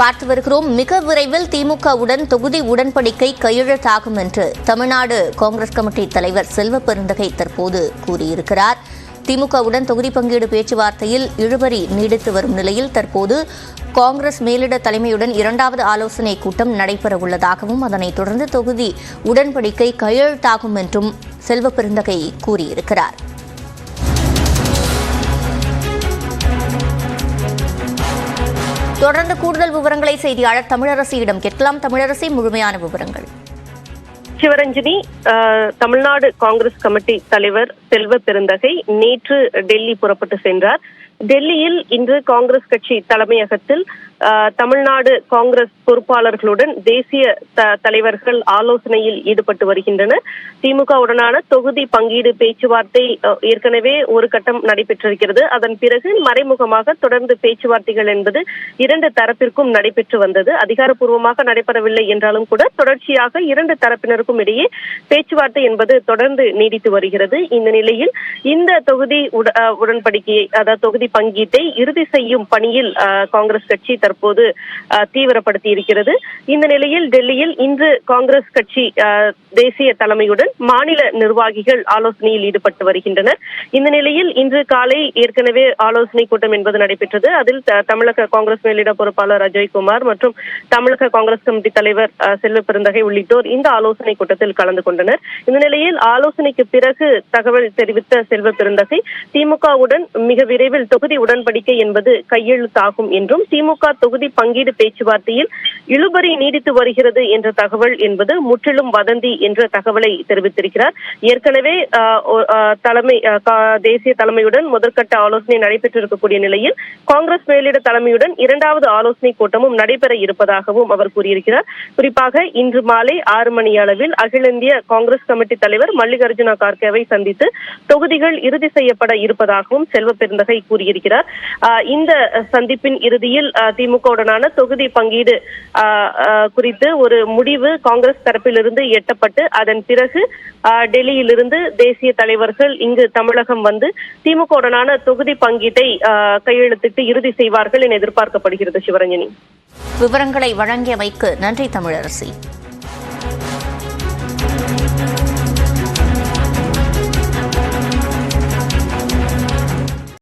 பார்த்து வருகிறோம். மிக விரைவில் திமுகவுடன் தொகுதி உடன்படிக்கை கையெழுத்தாகும் என்று தமிழ்நாடு காங்கிரஸ் கமிட்டி தலைவர் செல்வ பெருந்தகை தற்போது கூறியிருக்கிறார். திமுகவுடன் தொகுதி பங்கீடு பேச்சுவார்த்தையில் இழுபறி நீடித்து வரும் நிலையில் தற்போது காங்கிரஸ் மேலிட தலைமையுடன் இரண்டாவது ஆலோசனை கூட்டம் நடைபெறவுள்ளதாகவும் அதனைத் தொடர்ந்து தொகுதி உடன்படிக்கை கையெழுத்தாகும் என்றும் செல்வ பெருந்தகை கூறியிருக்கிறார். தொடர்ந்து கூடுதல் விவரங்களை செய்தியாளர் தமிழரசியிடம் கேட்கலாம். தமிழரசி, முழுமையான விவரங்கள். சிவரஞ்சனி, தமிழ்நாடு காங்கிரஸ் கமிட்டி தலைவர் செல்வ பெருந்தகை நேற்று டெல்லி புறப்பட்டு சென்றார். டெல்லியில் இன்று காங்கிரஸ் கட்சி தலைமையகத்தில் தமிழ்நாடு காங்கிரஸ் பொறுப்பாளர்களுடன் தேசிய தலைவர்கள் ஆலோசனையில் ஈடுபட்டு வருகின்றனர். திமுகவுடனான தொகுதி பங்கீடு பேச்சுவார்த்தை ஏற்கனவே ஒரு கட்டம் நடைபெற்றிருக்கிறது. அதன் பிறகு மறைமுகமாக தொடர்ந்து பேச்சுவார்த்தைகள் என்பது இரண்டு தரப்பிற்கும் நடைபெற்று வந்தது. அதிகாரப்பூர்வமாக நடைபெறவில்லை என்றாலும் கூட தொடர்ச்சியாக இரண்டு தரப்பினருக்கும் இடையே பேச்சுவார்த்தை என்பது தொடர்ந்து நீடித்து வருகிறது. இந்த நிலையில் இந்த தொகுதி உடன்படிக்கையை, அதாவது தொகுதி பங்கீட்டை இறுதி செய்யும் பணியில் காங்கிரஸ் கட்சி தற்போது தீவிரப்படுத்தி இருக்கிறது. இந்த நிலையில் டெல்லியில் இன்று காங்கிரஸ் கட்சி தேசிய தலைமையுடன் மாநில நிர்வாகிகள் ஆலோசனையில் ஈடுபட்டு வருகின்றனர். இந்த நிலையில் இன்று காலை ஏற்கனவே ஆலோசனை கூட்டம் என்பது நடைபெற்றது. அதில் தமிழக காங்கிரஸ் மேலிட பொறுப்பாளர் அஜய்குமார் மற்றும் தமிழக காங்கிரஸ் கமிட்டி தலைவர் செல்வ பெருந்தகை உள்ளிட்டோர் இந்த ஆலோசனை கூட்டத்தில் கலந்து கொண்டனர். இந்த நிலையில் ஆலோசனைக்கு பிறகு தகவல் தெரிவித்த செல்வ பெருந்தகை திமுகவுடன் மிக விரைவில் தொகுதி உடன்படிக்கை என்பது கையெழுத்தாகும் என்றும் திமுக தொகுதி பங்கீடு பேச்சுவார்த்தையில் இழுபறி நீடித்து வருகிறது என்ற தகவல் என்பது முற்றிலும் வதந்தி என்ற தகவலை தெரிவித்திருக்கிறார். ஏற்கனவே தேசிய தலைமையுடன் முதற்கட்ட ஆலோசனை நடைபெற்றிருக்கக்கூடிய நிலையில் காங்கிரஸ் மேலிட தலைமையுடன் இரண்டாவது ஆலோசனை கூட்டமும் நடைபெற இருப்பதாகவும் அவர் கூறியிருக்கிறார். குறிப்பாக இன்று மாலை 6 மணி அளவில் அகில இந்திய காங்கிரஸ் கமிட்டி தலைவர் மல்லிகார்ஜுன கார்கேவை சந்தித்து தொகுதிகள் இறுதி செய்யப்பட இருப்பதாகவும் செல்வ பெருந்தகை கூறியிருக்கிறார். இந்த சந்திப்பின் இறுதியில் திமுகவுடனான தொகுதி பங்கீடு குறித்து ஒரு முடிவு காங்கிரஸ் தரப்பிலிருந்து எட்டப்பட்டு அதன் பிறகு டெல்லியிலிருந்து தேசிய தலைவர்கள் இங்கு தமிழகம் வந்து திமுகவுடனான தொகுதி பங்கீட்டை கையெழுத்திட்டு இறுதி செய்வார்கள் என எதிர்பார்க்கப்படுகிறது. சிவரஞ்சனி, விவரங்களை வழங்கியமைக்கு நன்றி தமிழரசி.